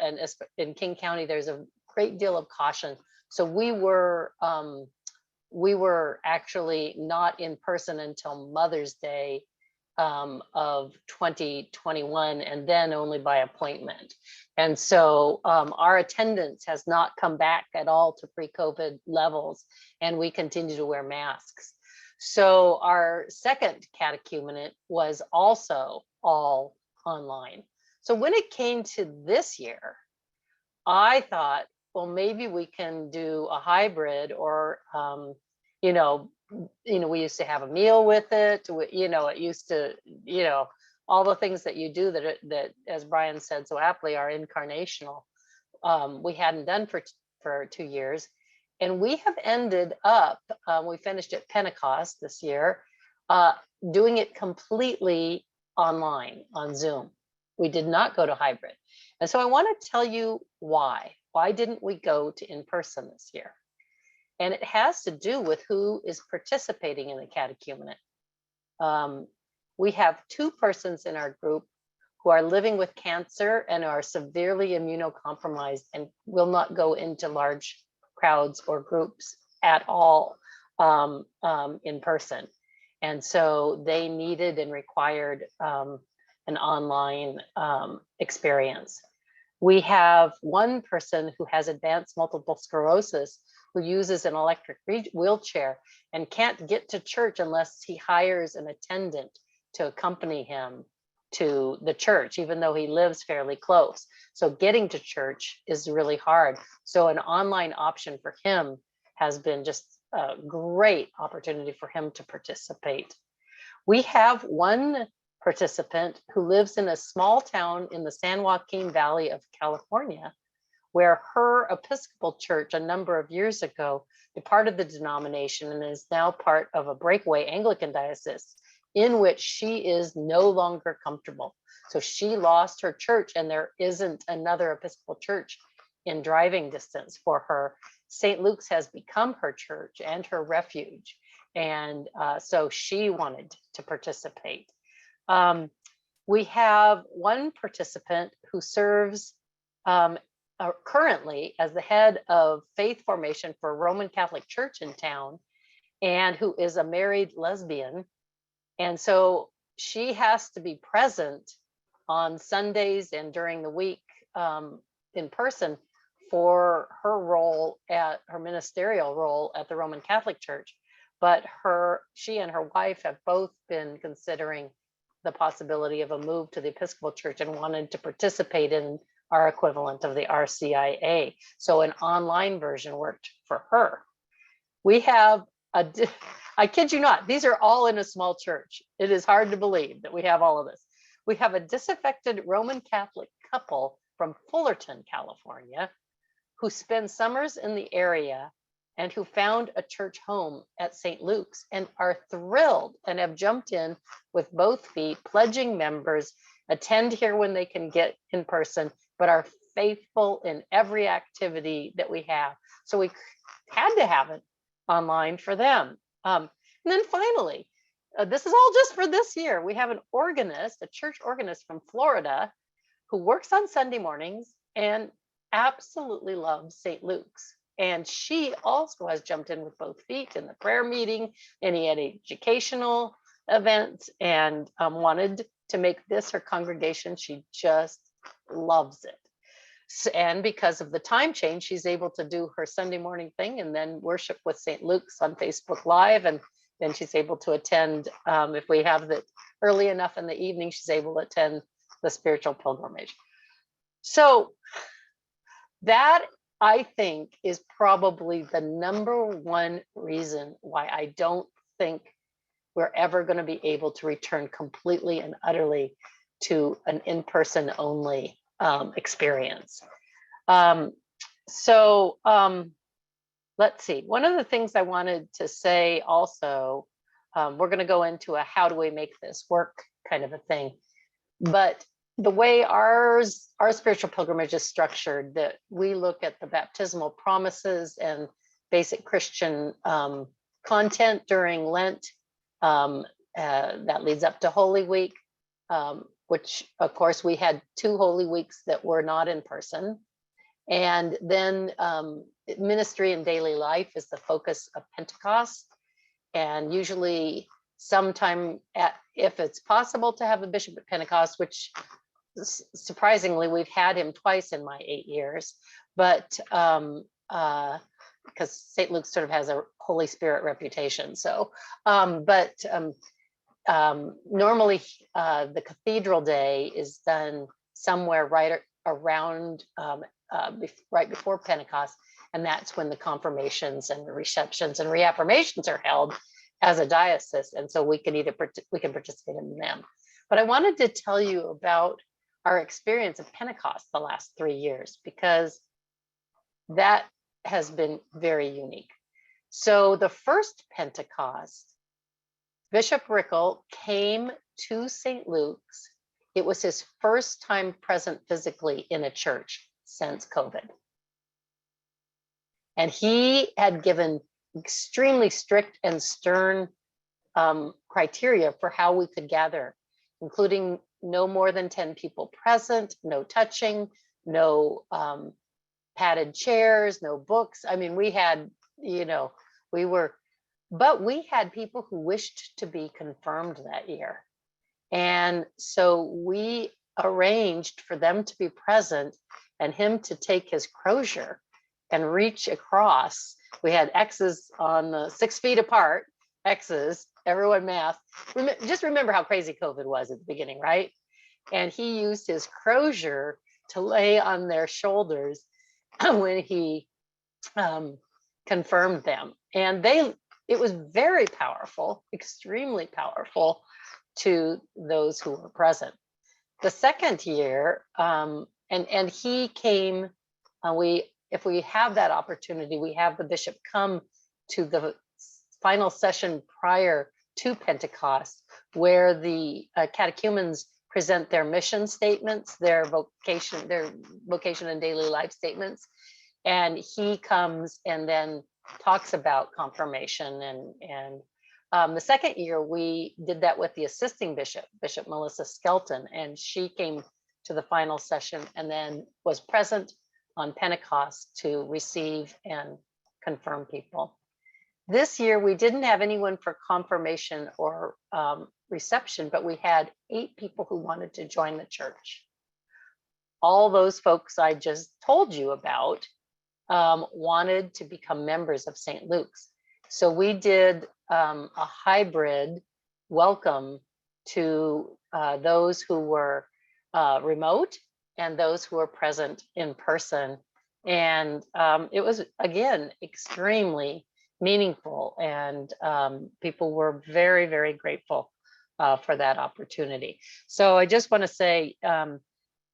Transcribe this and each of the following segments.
and in King County, there's a great deal of caution. So we were actually not in person until Mother's Day of 2021, and then only by appointment. And so our attendance has not come back at all to pre-COVID levels, and we continue to wear masks. So our second catechumenate was also all online. So when it came to this year, I thought, well, maybe we can do a hybrid, or we used to have a meal with it. It used to, all the things that you do that, as Brian said so aptly, are incarnational. We hadn't done for 2 years, and we have ended up. We finished at Pentecost this year, doing it completely online on Zoom. We did not go to hybrid, and so I want to tell you why. Why didn't we go to in person this year? And it has to do with who is participating in the catechumenate. We have 2 persons in our group who are living with cancer and are severely immunocompromised and will not go into large crowds or groups at all in person. And so they needed and required an online experience. We have one person who has advanced multiple sclerosis who uses an electric wheelchair and can't get to church unless he hires an attendant to accompany him to the church, even though he lives fairly close. So getting to church is really hard. So an online option for him has been just a great opportunity for him to participate. We have one participant who lives in a small town in the San Joaquin Valley of California, where her Episcopal church a number of years ago departed the denomination and is now part of a breakaway Anglican diocese in which she is no longer comfortable. So she lost her church, and there isn't another Episcopal church in driving distance for her. St. Luke's has become her church and her refuge. And so she wanted to participate. We have one participant who serves currently as the head of faith formation for a Roman Catholic Church in town, and who is a married lesbian. And so she has to be present on Sundays and during the week in person for her role at her ministerial role at the Roman Catholic Church. But she and her wife have both been considering the possibility of a move to the Episcopal Church and wanted to participate in our equivalent of the RCIA. So an online version worked for her. We have I kid you not, these are all in a small church. It is hard to believe that we have all of this. We have a disaffected Roman Catholic couple from Fullerton, California, who spend summers in the area and who found a church home at St. Luke's and are thrilled and have jumped in with both feet, pledging members, attend here when they can get in person, but are faithful in every activity that we have. So we had to have it online for them. And then finally, this is all just for this year. We have an organist, a church organist from Florida, who works on Sunday mornings and absolutely loves St. Luke's. And she also has jumped in with both feet in the prayer meeting, any educational events, and wanted to make this her congregation. She just loves it. And because of the time change, she's able to do her Sunday morning thing and then worship with St. Luke's on Facebook Live. And then she's able to attend, if we have it early enough in the evening, she's able to attend the spiritual pilgrimage. So that, I think, is probably the #1 reason why I don't think we're ever going to be able to return completely and utterly to an in-person only experience. Let's see. One of the things I wanted to say also, we're going to go into a how do we make this work kind of a thing. But the way our spiritual pilgrimage is structured, that we look at the baptismal promises and basic Christian content during Lent that leads up to Holy Week. which of course we had 2 Holy Weeks that were not in person. And then ministry and daily life is the focus of Pentecost. And usually sometime if it's possible to have a bishop at Pentecost, which surprisingly we've had him twice in my 8 years, but because St. Luke sort of has a Holy Spirit reputation. So, normally the cathedral day is done somewhere right around right before Pentecost, and that's when the confirmations and the receptions and reaffirmations are held as a diocese, and so we can participate in them. But I wanted to tell you about our experience of Pentecost the last 3 years, because that has been very unique. So the first Pentecost, Bishop Rickle came to St. Luke's. It was his first time present physically in a church since COVID. And he had given extremely strict and stern criteria for how we could gather, including no more than 10 people present, no touching, no padded chairs, no books. I mean, we had, but we had people who wished to be confirmed that year. And so we arranged for them to be present and him to take his crozier and reach across. We had X's on the 6 feet apart, X's, everyone math. Just remember how crazy COVID was at the beginning, right? And he used his crozier to lay on their shoulders when he confirmed them. And it was very powerful, extremely powerful to those who were present. The second year, and he came, if we have that opportunity, we have the bishop come to the final session prior to Pentecost, where the catechumens present their mission statements, their vocation and daily life statements. And he comes and then talks about confirmation. And the second year, we did that with the assisting bishop, Bishop Melissa Skelton, and she came to the final session and then was present on Pentecost to receive and confirm people. This year, we didn't have anyone for confirmation or reception, but we had 8 people who wanted to join the church. All those folks I just told you about wanted to become members of St. Luke's. So we did a hybrid welcome to those who were remote and those who were present in person. And it was, again, extremely meaningful, and people were very, very grateful for that opportunity. So I just want to say,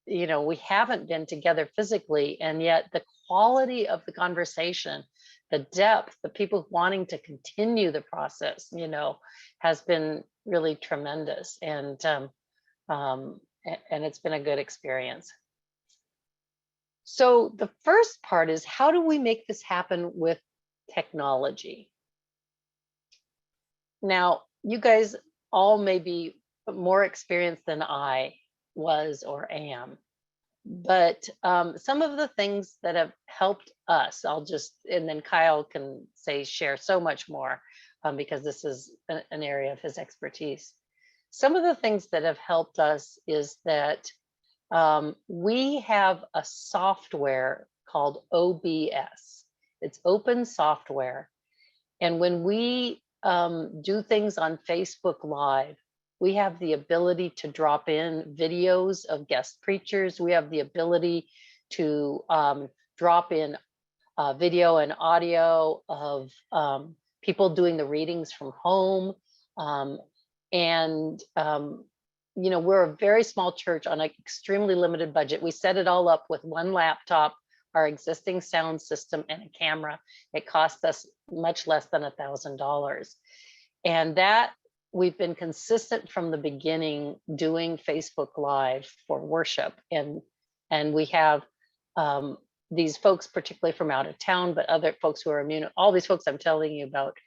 we haven't been together physically, and yet the quality of the conversation, the depth, the people wanting to continue the process, has been really tremendous, and it's been a good experience. So the first part is, how do we make this happen with technology? Now, you guys all may be more experienced than I was or am, but some of the things that have helped us, and then Kyle can share so much more because this is an area of his expertise. Some of the things that have helped us is that we have a software called OBS. It's open software. And when we do things on Facebook Live, we have the ability to drop in videos of guest preachers. We have the ability to drop in video and audio of people doing the readings from home. We're a very small church on an extremely limited budget. We set it all up with one laptop, our existing sound system, and a camera. It cost us much less than $1,000. And that we've been consistent from the beginning doing Facebook Live for worship. And we have these folks, particularly from out of town, but other folks who are immune, all these folks I'm telling you about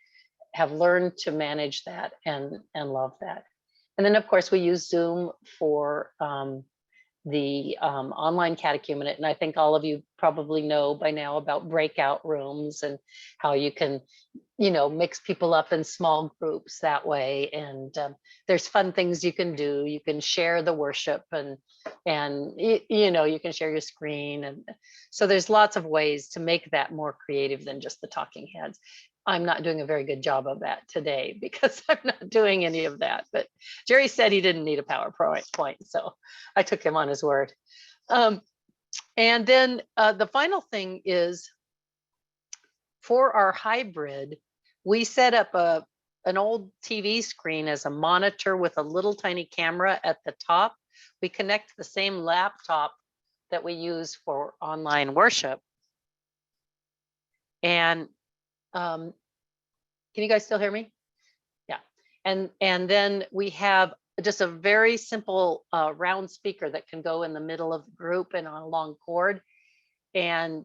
have learned to manage that and love that. And then of course we use Zoom for the online catechumenate. And I think all of you probably know by now about breakout rooms and how you can, mix people up in small groups that way. And there's fun things you can do. You can share the worship and you can share your screen. And so there's lots of ways to make that more creative than just the talking heads. I'm not doing a very good job of that today because I'm not doing any of that. But Jerry said he didn't need a PowerPoint, so I took him on his word. And then the final thing is for our hybrid, we set up an old TV screen as a monitor with a little tiny camera at the top. We connect the same laptop that we use for online worship. And can you guys still hear me? Yeah. And then we have just a very simple round speaker that can go in the middle of the group and on a long cord. And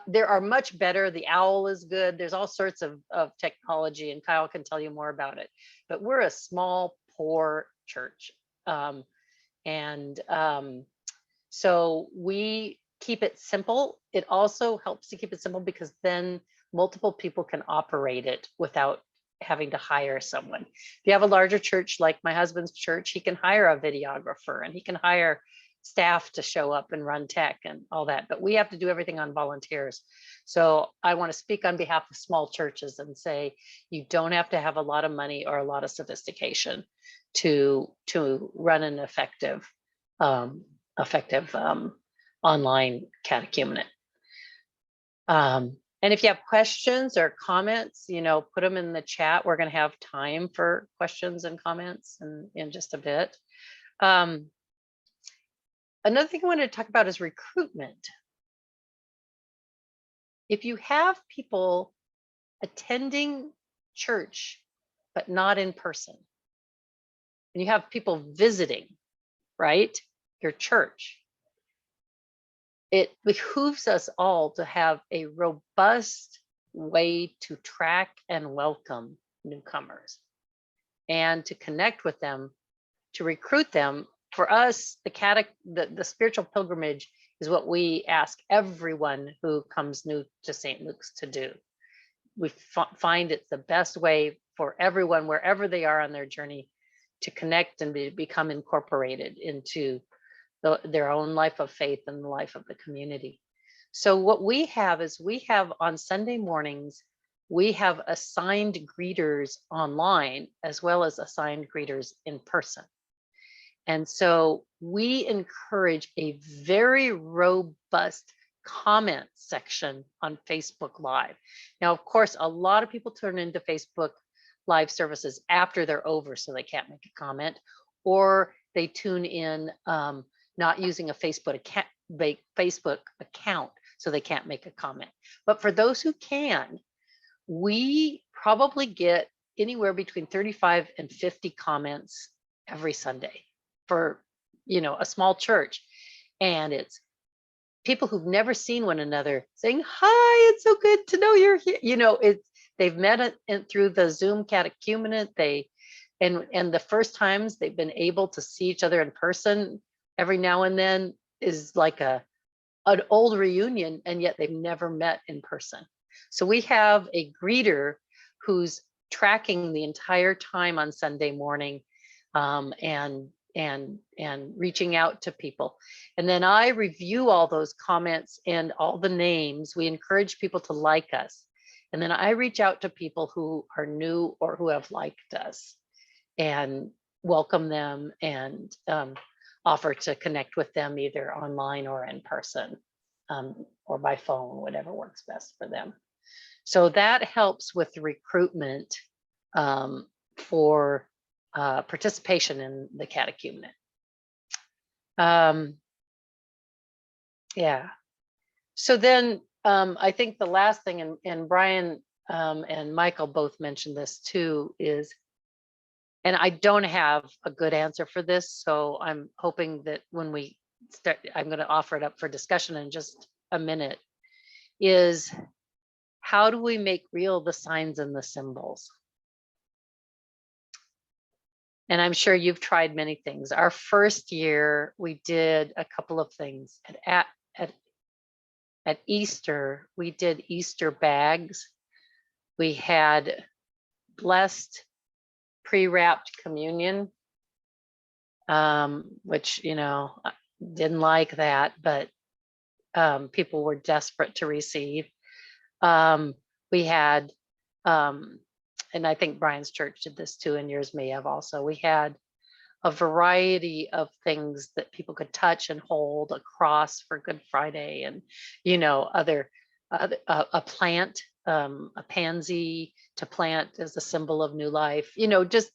there are much better. The owl is good. There's all sorts of technology, and Kyle can tell you more about it. But we're a small, poor church. So we keep it simple. It also helps to keep it simple because then multiple people can operate it without having to hire someone. If you have a larger church like my husband's church, he can hire a videographer and he can hire staff to show up and run tech and all that, but we have to do everything on volunteers. So I want to speak on behalf of small churches and say you don't have to have a lot of money or a lot of sophistication to run an effective online catechumenate. And if you have questions or comments, put them in the chat. We're going to have time for questions and comments in just a bit. Another thing I wanted to talk about is recruitment. If you have people attending church, but not in person, and you have people visiting, right, your church, it behooves us all to have a robust way to track and welcome newcomers and to connect with them, to recruit them. For us, the spiritual pilgrimage is what we ask everyone who comes new to St. Luke's to do. We find it's the best way for everyone, wherever they are on their journey, to connect and become incorporated into their own life of faith and the life of the community. So what we have is on Sunday mornings, we have assigned greeters online as well as assigned greeters in person. And so we encourage a very robust comment section on Facebook Live. Now, of course, a lot of people turn into Facebook Live services after they're over, so they can't make a comment, or they tune in not using a Facebook account, so they can't make a comment. But for those who can, we probably get anywhere between 35 and 50 comments every Sunday for, a small church. And it's people who've never seen one another saying, hi, it's so good to know you're here. They've met it through the Zoom catechumenate. And the first times they've been able to see each other in person every now and then is like an old reunion, and yet they've never met in person. So we have a greeter who's tracking the entire time on Sunday morning, and reaching out to people. And then I review all those comments and all the names. We encourage people to like us. And then I reach out to people who are new or who have liked us and welcome them and offer to connect with them either online or in person, or by phone, whatever works best for them. So that helps with recruitment for participation in the catechumenate. Yeah. So then I think the last thing, and Brian and Michael both mentioned this too, is, and I don't have a good answer for this, so I'm hoping that when we start, I'm going to offer it up for discussion in just a minute, is how do we make real the signs and the symbols? And I'm sure you've tried many things. Our first year, we did a couple of things. At Easter, we did Easter bags. We had blessed pre-wrapped communion, which, I didn't like that, but people were desperate to receive. We had, and I think Brian's church did this too, and yours may have also. We had a variety of things that people could touch and hold, a cross for Good Friday, and other a plant, a pansy to plant as a symbol of new life. Just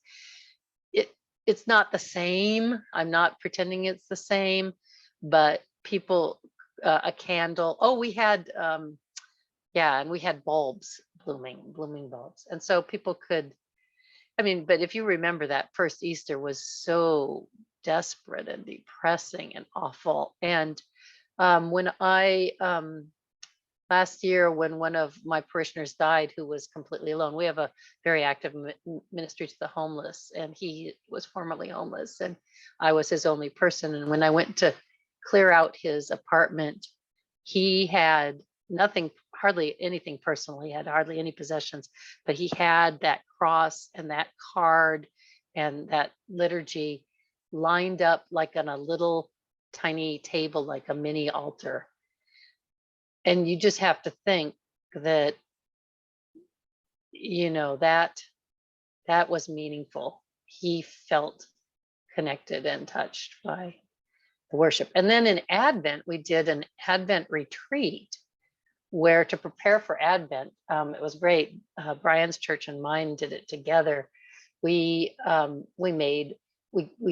it's not the same. I'm not pretending it's the same, but people, a candle. Oh, we had and we had bulbs, blooming bulbs, and so people could. But if you remember, that first Easter was so desperate and depressing and awful. And when I last year, when one of my parishioners died, who was completely alone, we have a very active ministry to the homeless, and he was formerly homeless, and I was his only person. And when I went to clear out his apartment, he had nothing, hardly anything personal. He had hardly any possessions, but he had that cross and that card and that liturgy lined up like on a little tiny table, like a mini altar. And you just have to think that, that was meaningful. He felt connected and touched by the worship. And then in Advent, we did an Advent retreat where, to prepare for Advent, it was great. Brian's church and mine did it together. We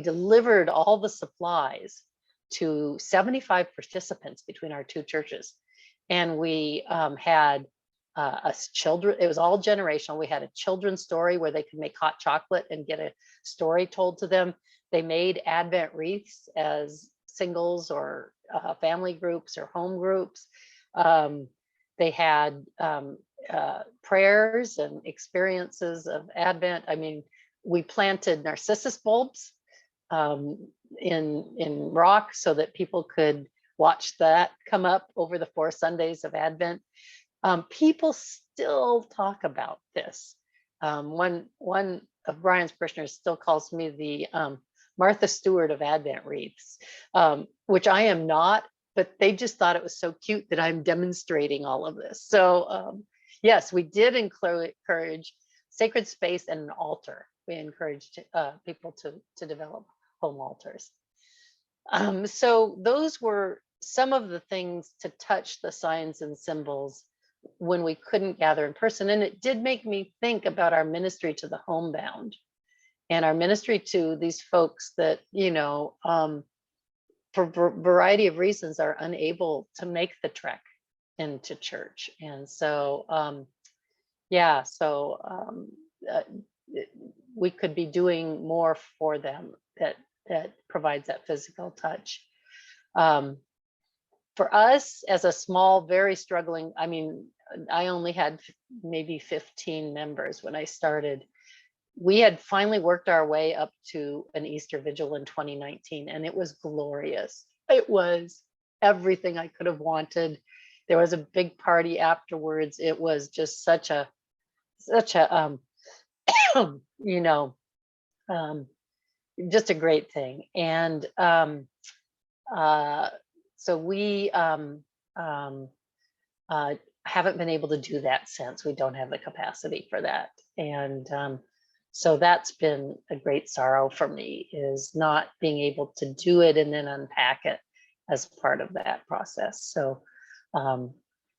delivered all the supplies to 75 participants between our two churches, and we had us children. It was all generational. We had a children's story where they could make hot chocolate and get a story told to them. They made Advent wreaths as singles or family groups or home groups. They had prayers and experiences of Advent. We planted narcissus bulbs in rock so that people could watch that come up over the 4 Sundays of Advent. People still talk about this. One of Brian's parishioners still calls me the Martha Stewart of Advent wreaths, which I am not, but they just thought it was so cute that I'm demonstrating all of this. So yes, we did encourage sacred space and an altar. We encouraged people to develop home altars. So those were some of the things to touch the signs and symbols when we couldn't gather in person. And it did make me think about our ministry to the homebound and our ministry to these folks that, for a variety of reasons are unable to make the trek into church. And so, we could be doing more for them that provides that physical touch. For us as a small, very struggling, I only had maybe 15 members when I started. We had finally worked our way up to an Easter vigil in 2019, and it was glorious. It was everything I could have wanted. There was a big party afterwards. It was just such a just a great thing. And so we haven't been able to do that since. We don't have the capacity for that. And so that's been a great sorrow for me, is not being able to do it and then unpack it as part of that process. So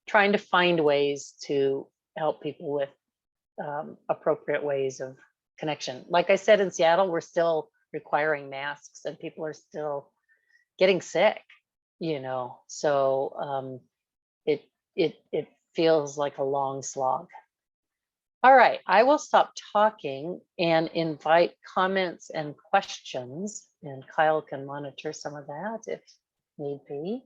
trying to find ways to help people with appropriate ways of connection. Like I said, in Seattle, we're still requiring masks and people are still getting sick, so it feels like a long slog. All right, I will stop talking and invite comments and questions, and Kyle can monitor some of that if need be.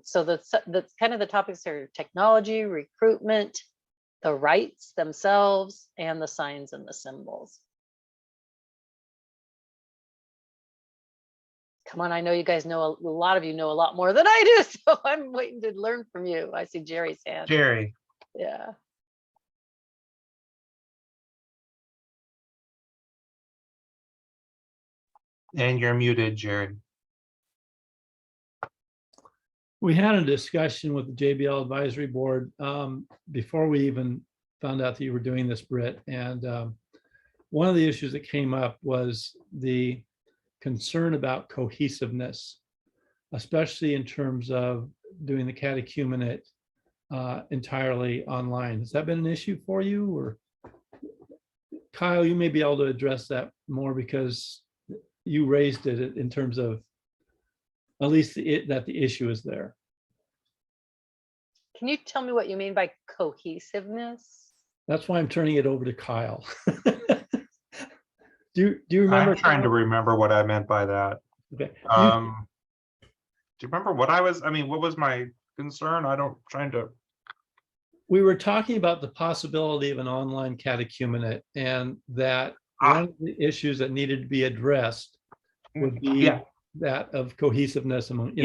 So that's kind of the topics are technology, recruitment, the rites themselves, and the signs and the symbols. Come on, I know you guys know, a lot of you know a lot more than I do, so I'm waiting to learn from you. I see Jerry's hand. Jerry. Yeah. And you're muted, Jerry. We had a discussion with the JBL Advisory Board before we even found out that you were doing this, Britt. And one of the issues that came up was the concern about cohesiveness, especially in terms of doing the catechumenate entirely online. Has that been an issue for you? Or Kyle, you may be able to address that more because you raised it in terms of at least that the issue is there. Can you tell me what you mean by cohesiveness? That's why I'm turning it over to Kyle. Do you remember? I'm trying to remember what I meant by that. Okay. Do you remember what what was my concern? We were talking about the possibility of an online catechumenate, and that one of the issues that needed to be addressed would be that of cohesiveness among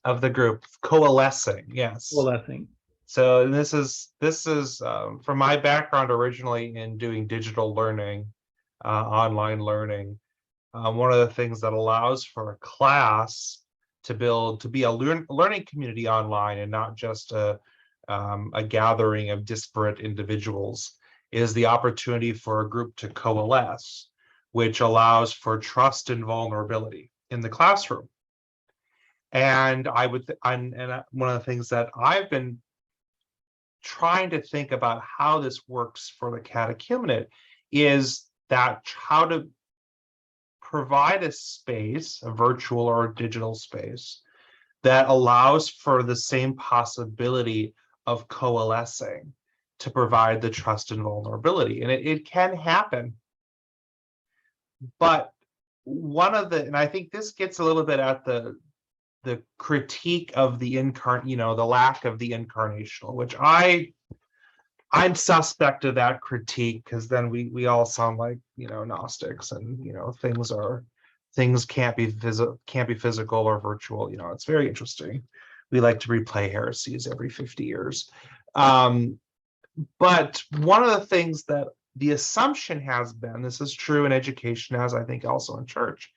of the group coalescing. Yes. Coalescing. So this is from my background originally in doing digital learning, online learning. One of the things that allows for a class to be a learning community online and not just a gathering of disparate individuals is the opportunity for a group to coalesce, which allows for trust and vulnerability in the classroom. And one of the things that I've been trying to think about how this works for the catechumenate is that how to provide a space, a virtual or a digital space, that allows for the same possibility of coalescing to provide the trust and vulnerability. And it can happen. But and I think this gets a little bit at the critique of the the lack of the incarnational, which I'm suspect of that critique, because then we all sound like Gnostics, and things can't be physical or virtual. It's very interesting. We like to replay heresies every 50 years. But one of the things that the assumption has been, this is true in education as I think also in church,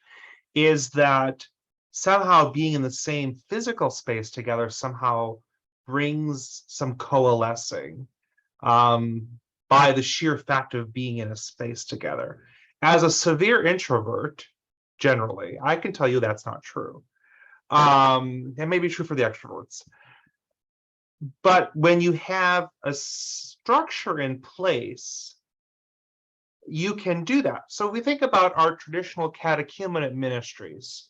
is that somehow being in the same physical space together somehow brings some coalescing by the sheer fact of being in a space together. As a severe introvert, generally, I can tell you that's not true. It may be true for the extroverts. But when you have a structure in place, you can do that. So we think about our traditional catechumenate ministries.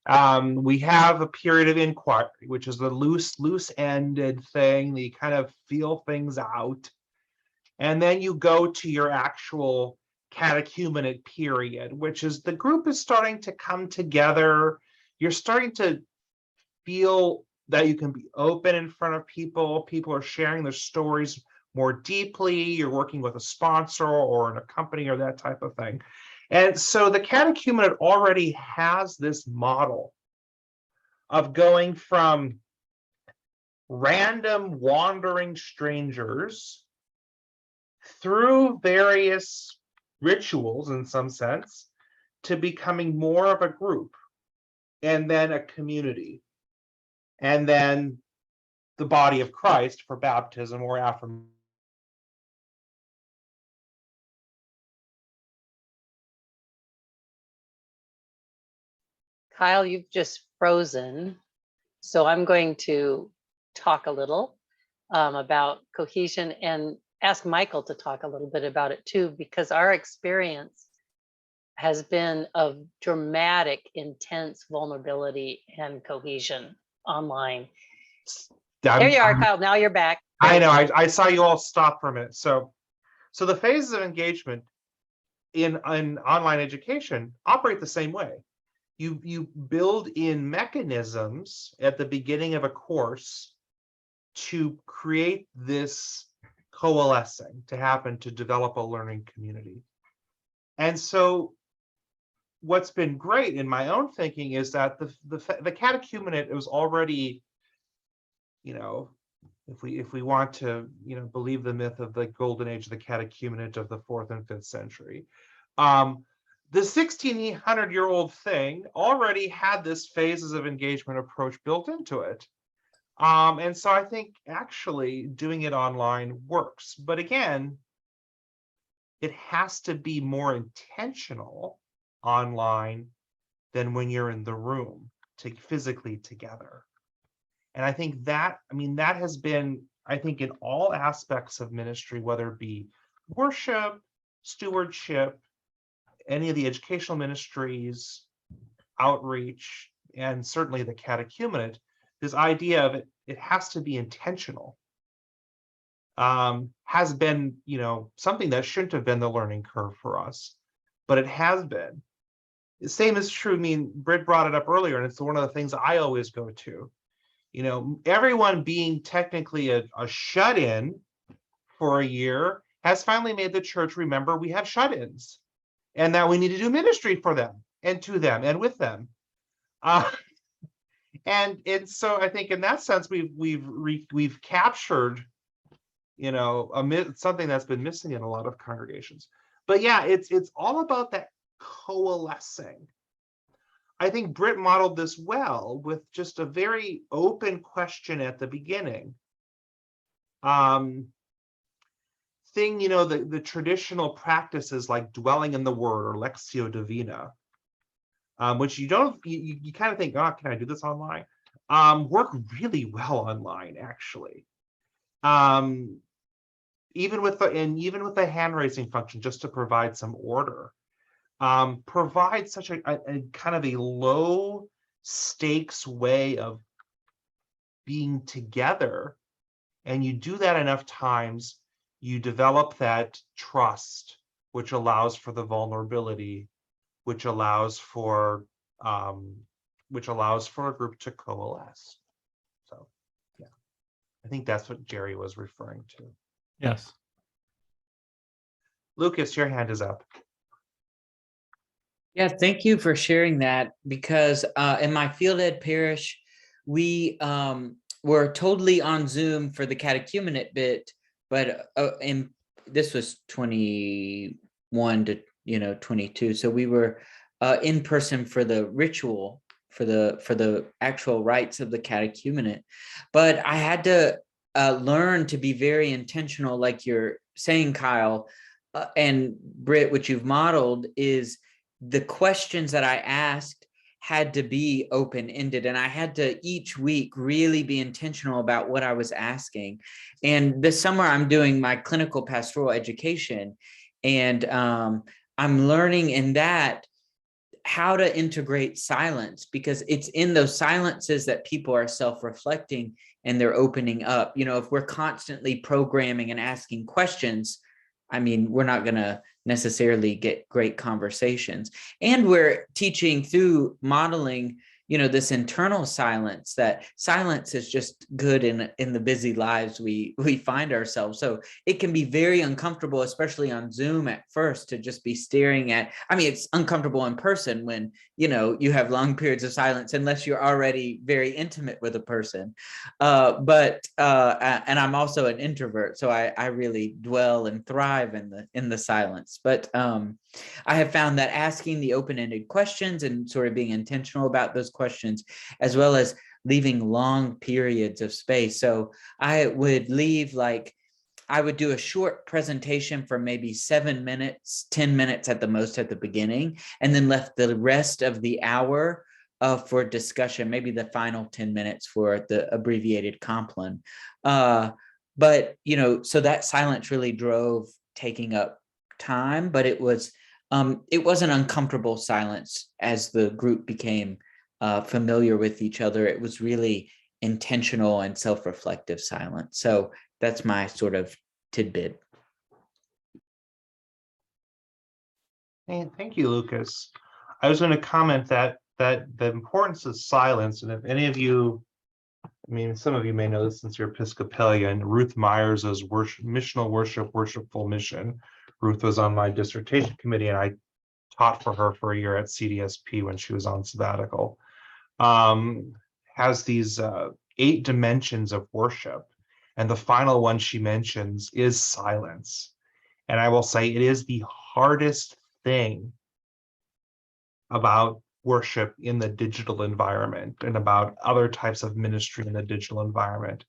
We have a period of inquiry, which is the loose-ended thing that you kind of feel things out. And then you go to your actual catechumenate period, which is the group is starting to come together. You're starting to feel that you can be open in front of people. People are sharing their stories more deeply. You're working with a sponsor or in a company or that type of thing. And so the catechumenate already has this model of going from random wandering strangers through various rituals, in some sense, to becoming more of a group, and then a community, and then the body of Christ for baptism or affirmation. Kyle, you've just frozen. So I'm going to talk a little about cohesion and ask Michael to talk a little bit about it too, because our experience has been of dramatic, intense vulnerability and cohesion online. There you are, Kyle. Now you're back. I know. I saw you all stop for a minute. So the phases of engagement in online education operate the same way. You build in mechanisms at the beginning of a course to create this coalescing to happen, to develop a learning community. And so what's been great in my own thinking is that the catechumenate, it was already, you know, if we want to, you know, believe the myth of the golden age of the catechumenate of the 4th and 5th century, the 1600-year-old thing already had this phases of engagement approach built into it. And so I think actually doing it online works. But again, it has to be more intentional online than when you're in the room physically together. And I think that, I mean, that has been, I think, in all aspects of ministry, whether it be worship, stewardship, any of the educational ministries, outreach, and certainly the catechumenate, this idea of it has to be intentional, has been, you know, something that shouldn't have been the learning curve for us, but it has been. The same is true. I mean, Britt brought it up earlier, and it's one of the things I always go to. You know, everyone being technically a shut-in for a year has finally made the church remember we have shut-ins, and that we need to do ministry for them and to them and with them. And so I think in that sense we've captured, you know, something that's been missing in a lot of congregations. But yeah, it's all about that coalescing. I think Britt modeled this well with just a very open question at the beginning. You know, the traditional practices like dwelling in the word or lectio divina, which you kind of think, oh, can I do this online? Work really well online, actually. Even with the hand raising function, just to provide some order, provide such a kind of a low stakes way of being together. And you do that enough times, you develop that trust, which allows for the vulnerability, which allows for a group to coalesce. So yeah, I think that's what Jerry was referring to. Yes. Lucas, your hand is up. Yeah, thank you for sharing that, because in my field ed parish, we were totally on Zoom for the catechumenate bit, but this was 21 to 22, so we were in person for the ritual, for the actual rites of the catechumenate. But I had to learn to be very intentional, like you're saying, Kyle, and Britt, what you've modeled is the questions that I asked had to be open-ended, and I had to each week really be intentional about what I was asking. And this summer I'm doing my clinical pastoral education, and I'm learning in that how to integrate silence, because it's in those silences that people are self-reflecting and they're opening up. You know, if we're constantly programming and asking questions, I mean, we're not going to necessarily get great conversations. And we're teaching through modeling, you know, this internal silence, that silence is just good in the busy lives we find ourselves. So it can be very uncomfortable, especially on Zoom at first, to just be staring at, I mean, it's uncomfortable in person when, you know, you have long periods of silence, unless you're already very intimate with a person. And I'm also an introvert, so I really dwell and thrive in the silence. But I have found that asking the open-ended questions and sort of being intentional about those questions, as well as leaving long periods of space. So I would I would do a short presentation for maybe 7 minutes, 10 minutes at the most at the beginning, and then left the rest of the hour for discussion, maybe the final 10 minutes for the abbreviated Compline. But, you know, so that silence really drove taking up time, but it was an uncomfortable silence as the group became familiar with each other. It was really intentional and self-reflective silence. So that's my sort of tidbit. Hey, thank you, Lucas. I was going to comment that the importance of silence, and if any of you, I mean, some of you may know this since you're Episcopalian, Ruth Myers's missional worship, worshipful mission. Ruth was on my dissertation committee, and I taught for her for a year at CDSP when she was on sabbatical, has these 8 dimensions of worship. And the final one she mentions is silence. And I will say it is the hardest thing about worship in the digital environment and about other types of ministry in the digital environment,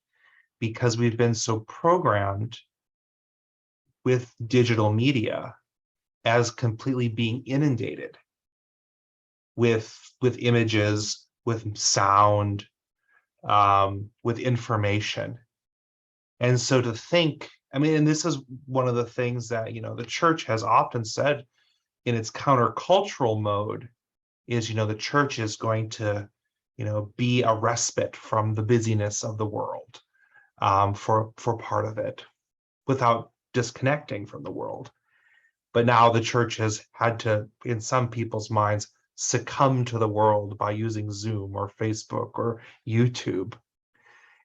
because we've been so programmed with digital media as completely being inundated with images, with sound, with information. And so to think, I mean, and this is one of the things that, the church has often said in its countercultural mode is, the church is going to, be a respite from the busyness of the world, for part of it, without disconnecting from the world. But now the church has had to, in some people's minds, succumb to the world by using Zoom or Facebook or YouTube.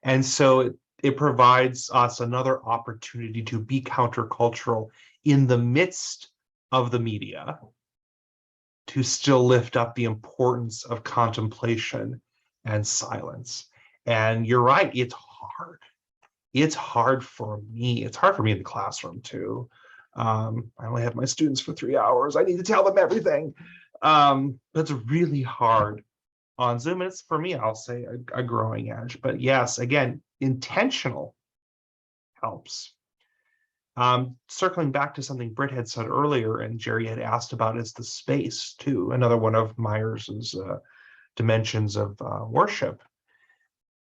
And so it provides us another opportunity to be countercultural in the midst of the media, to still lift up the importance of contemplation and silence. And you're right, it's hard. It's hard for me. It's hard for me in the classroom too. I only have my students for 3 hours. I need to tell them everything. That's really hard on Zoom. And it's, for me, I'll say a growing edge. But yes, again, intentional helps. Circling back to something Britt had said earlier, and Jerry had asked about, is the space too. Another one of Myers's dimensions of worship.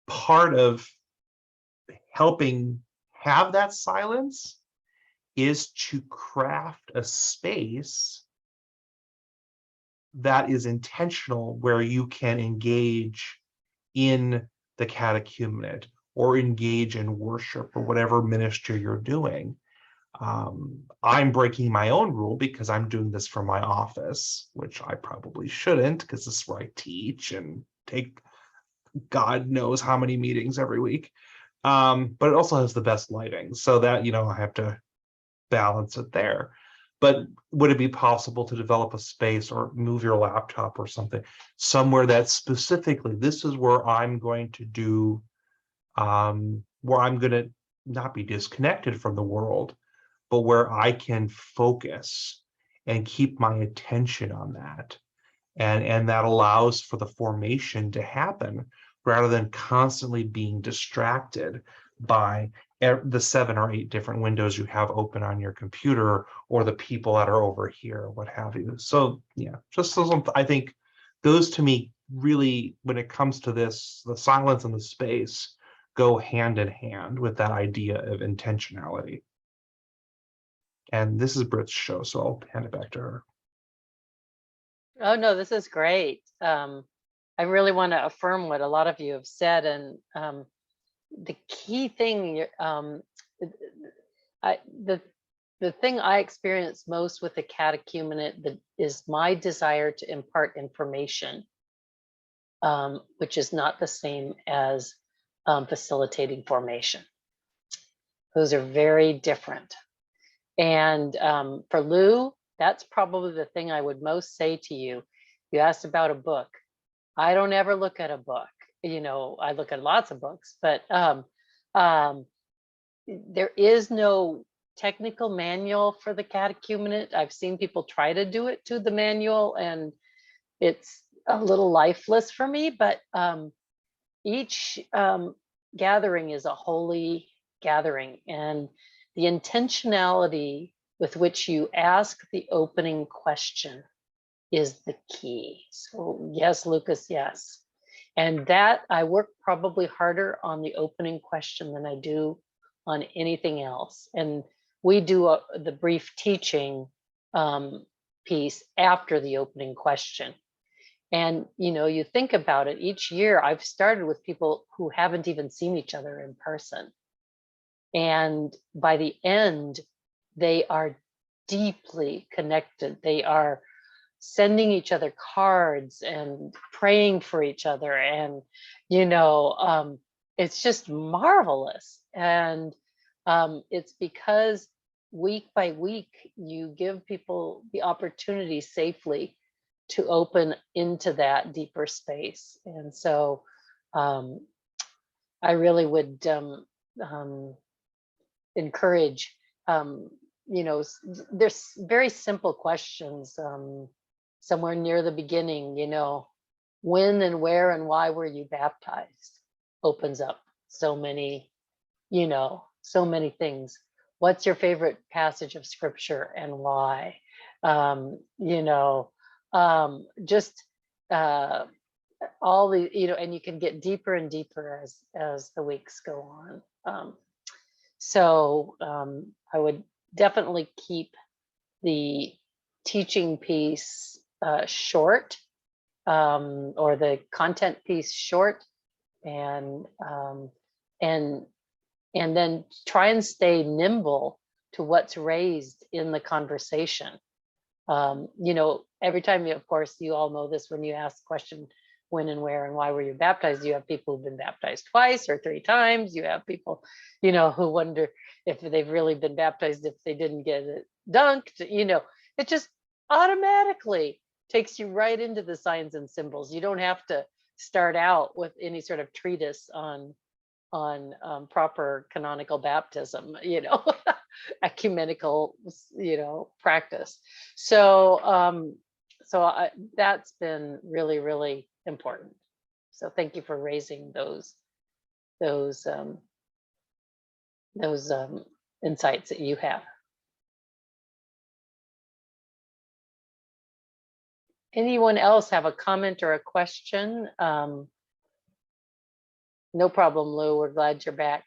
Part of helping have that silence is to craft a space that is intentional, where you can engage in the catechumenate or engage in worship or whatever ministry you're doing. I'm breaking my own rule because I'm doing this from my office, which I probably shouldn't, because this is where I teach and take God knows how many meetings every week. But it also has the best lighting, so that, I have to balance it there. But would it be possible to develop a space or move your laptop or something somewhere that specifically, this is where I'm going to do, where I'm going to not be disconnected from the world, but where I can focus and keep my attention on that. And that allows for the formation to happen rather than constantly being distracted by the 7 or 8 different windows you have open on your computer, or the people that are over here, what have you. So yeah, just those, I think those to me really, when it comes to this, the silence and the space go hand in hand with that idea of intentionality. And this is Britt's show, so I'll hand it back to her. Oh, no, this is great. I really want to affirm what a lot of you have said. And the key thing, the thing I experience most with the catechumenate is my desire to impart information, which is not the same as facilitating formation. Those are very different. And for Lou, that's probably the thing I would most say to you. You asked about a book. I don't ever look at a book. I look at lots of books, but there is no technical manual for the catechumenate. I've seen people try to do it to the manual, and it's a little lifeless for me, but each gathering is a holy gathering, and the intentionality with which you ask the opening question is the key. So yes, Lucas, yes. And that I work probably harder on the opening question than I do on anything else. And we do the brief teaching piece after the opening question. And, you think about it, each year I've started with people who haven't even seen each other in person. And by the end, they are deeply connected. They are sending each other cards and praying for each other. And, it's just marvelous. And it's because week by week, you give people the opportunity safely to open into that deeper space. And so I really would encourage, there's very simple questions somewhere near the beginning, when and where and why were you baptized? Opens up so many, so many things. What's your favorite passage of scripture and why? Just all the, and you can get deeper and deeper as the weeks go on. So I would definitely keep the teaching piece short, or the content piece short, and then try and stay nimble to what's raised in the conversation. Every time of course, you all know this, when you ask the question, when and where and why were you baptized, you have people who've been baptized twice or 3 times. You have people, who wonder if they've really been baptized if they didn't get it dunked. It just automatically takes you right into the signs and symbols. You don't have to start out with any sort of treatise on proper canonical baptism, ecumenical, practice. So that's been really, really important. So thank you for raising those insights that you have. Anyone else have a comment or a question? No problem, Lou. We're glad you're back.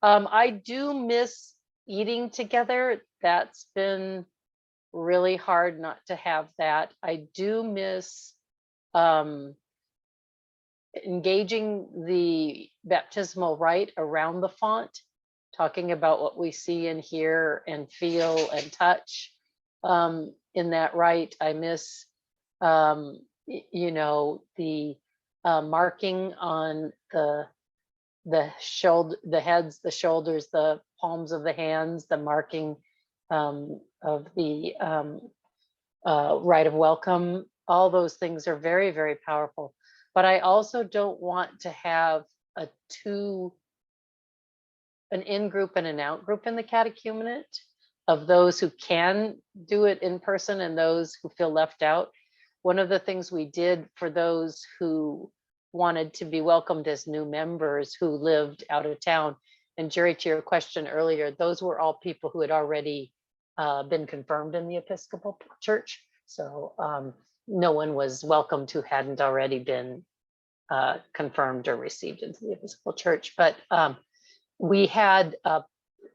I do miss eating together. That's been really hard not to have that. I do miss engaging the baptismal rite around the font, talking about what we see and hear and feel and touch in that rite. I miss, the marking on the shoulder, the heads, the shoulders, the palms of the hands, the marking of the rite of welcome. All those things are very, very powerful. But I also don't want to have an in-group and an out-group in the catechumenate, of those who can do it in person and those who feel left out. One of the things we did for those who wanted to be welcomed as new members who lived out of town, and Jerry, to your question earlier, those were all people who had already been confirmed in the Episcopal Church. So no one was welcomed who hadn't already been confirmed or received into the Episcopal Church. But we had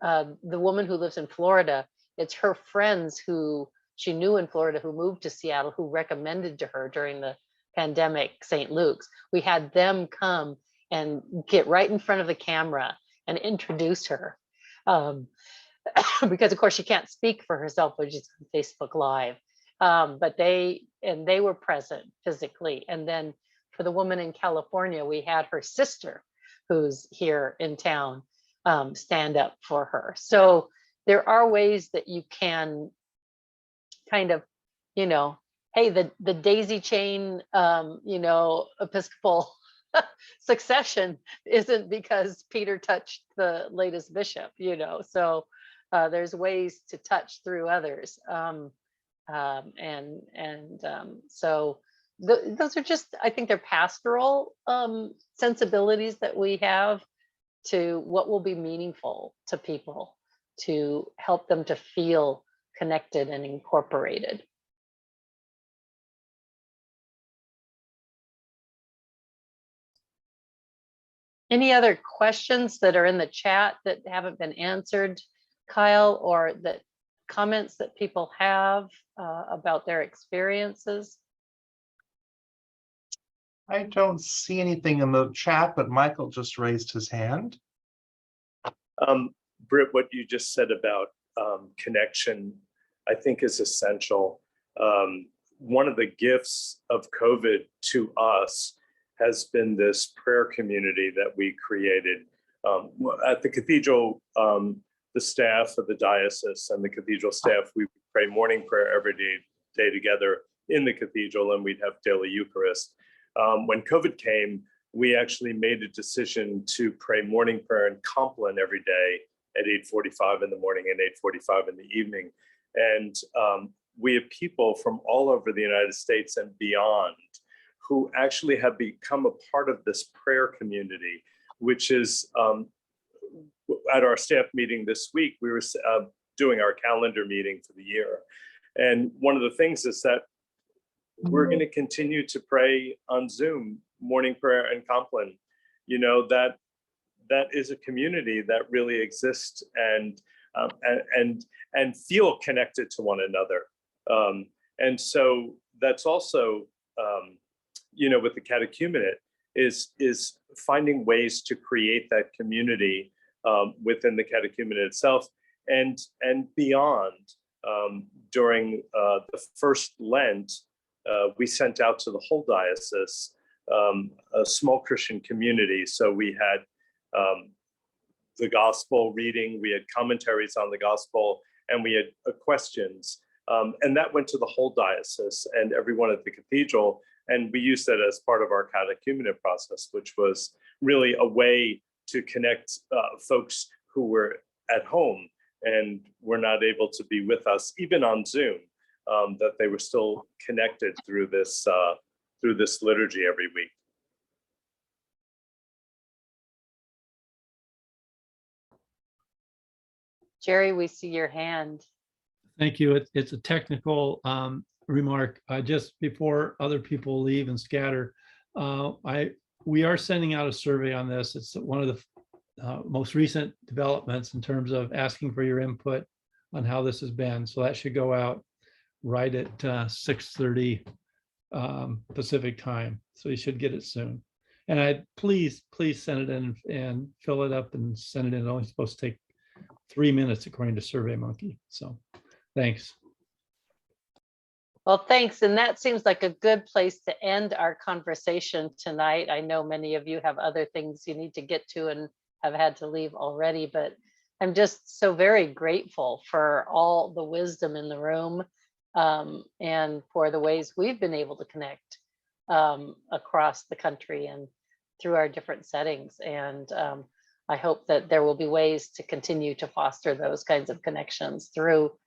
the woman who lives in Florida. It's her friends who she knew in Florida who moved to Seattle, who recommended to her during the pandemic St. Luke's. We had them come and get right in front of the camera and introduce her. Because of course she can't speak for herself, which is on Facebook Live. But they were present physically. And then for the woman in California, we had her sister who's here in town stand up for her. So there are ways that you can kind of, hey, the daisy chain, Episcopal succession isn't because Peter touched the latest bishop, so there's ways to touch through others. So those are just, I think they're pastoral sensibilities that we have to what will be meaningful to people, to help them to feel connected and incorporated. Any other questions that are in the chat that haven't been answered, Kyle, or that comments that people have about their experiences? I don't see anything in the chat, but Michael just raised his hand. Britt, what you just said about connection, I think is essential. One of the gifts of COVID to us has been this prayer community that we created. At the cathedral, the staff of the diocese and the cathedral staff, we pray morning prayer every day together in the cathedral, and we'd have daily Eucharist. When COVID came, we actually made a decision to pray morning prayer in Compline every day at 8:45 in the morning and 8:45 in the evening. And we have people from all over the United States and beyond who actually have become a part of this prayer community, which is at our staff meeting this week, we were doing our calendar meeting for the year. And one of the things is that we're going to continue to pray on Zoom, morning prayer and Compline. You know, that is a community that really exists and feel connected to one another. And so that's also, you know, with the catechumenate is finding ways to create that community within the catechumenate itself and beyond. During the first Lent, we sent out to the whole diocese a small Christian community. So we had the gospel reading, we had commentaries on the gospel, and we had questions. And that went to the whole diocese and everyone at the cathedral. And we used that as part of our catechumenate process, which was really a way to connect folks who were at home and were not able to be with us, even on Zoom, that they were still connected through this liturgy every week. Jerry, we see your hand. Thank you. It's a technical remark. Just before other people leave and scatter, we are sending out a survey on this. It's one of the most recent developments in terms of asking for your input on how this has been. So that should go out right at 6:30 Pacific time. So you should get it soon. And please send it in and fill it up and send it in. It's only supposed to take 3 minutes according to SurveyMonkey. So thanks. Well, thanks. And that seems like a good place to end our conversation tonight. I know many of you have other things you need to get to and have had to leave already, but I'm just so very grateful for all the wisdom in the room and for the ways we've been able to connect across the country and through our different settings. And I hope that there will be ways to continue to foster those kinds of connections through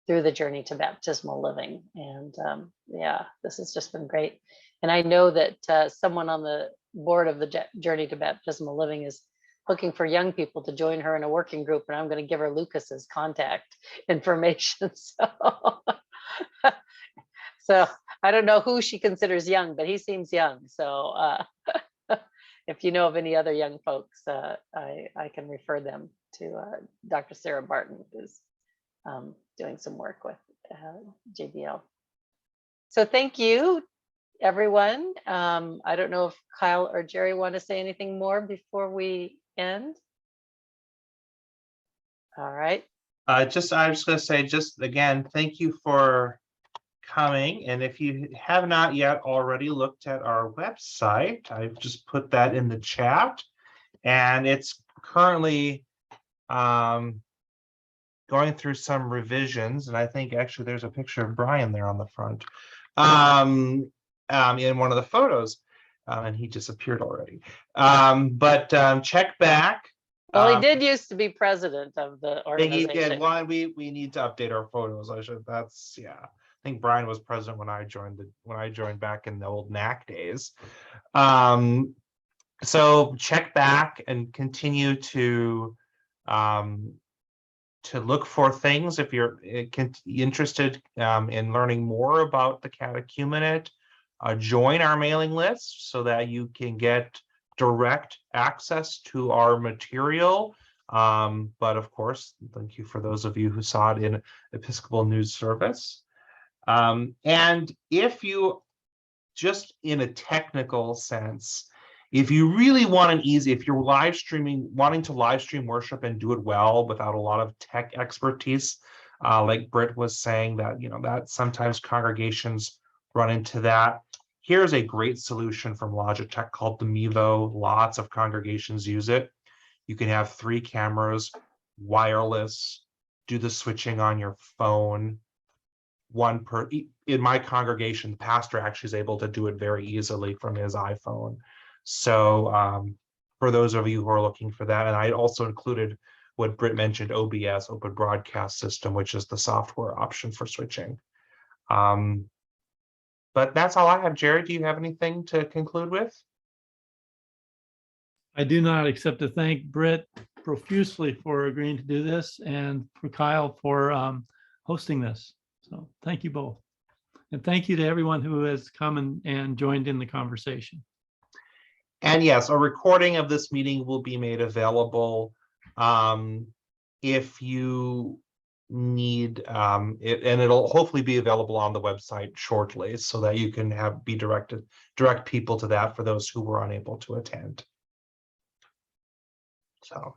the journey to baptismal living. And yeah, this has just been great. And I know that someone on the board of the journey to baptismal living is looking for young people to join her in a working group, and I'm going to give her Lucas's contact information. So I don't know who she considers young, but he seems young. So if you know of any other young folks, I can refer them to Dr. Sarah Barton, who's doing some work with JBL. So thank you, everyone. I don't know if Kyle or Jerry want to say anything more before we end. All right. I was just going to say, just again, thank you for coming. And if you have not yet already looked at our website, I've just put that in the chat, and it's currently going through some revisions. And I think actually there's a picture of Brian there on the front in one of the photos, and he disappeared already. But check back. Well, he did used to be president of the organization. He did. Well, we need to update our photos. Yeah. I think Brian was president when I joined back in the old NAC days. So check back and continue to look for things if you're interested in learning more about the catechumenate. Join our mailing list so that you can get direct access to our material. But of course, thank you for those of you who saw it in Episcopal News Service. And if you, just in a technical sense, if you really want if you're wanting to live stream worship and do it well without a lot of tech expertise, like Britt was saying, that sometimes congregations run into that. Here's a great solution from Logitech called the Mevo. Lots of congregations use it. You can have 3 cameras wireless, do the switching on your phone. In my congregation, the pastor actually is able to do it very easily from his iPhone. So for those of you who are looking for that, and I also included what Britt mentioned, OBS, Open Broadcast System, which is the software option for switching. But that's all I have. Jerry, do you have anything to conclude with? I do not, except to thank Britt profusely for agreeing to do this and for Kyle for hosting this. So thank you both. And thank you to everyone who has come and joined in the conversation. And yes, a recording of this meeting will be made available if you need it, and it'll hopefully be available on the website shortly so that you can direct people to that for those who were unable to attend. So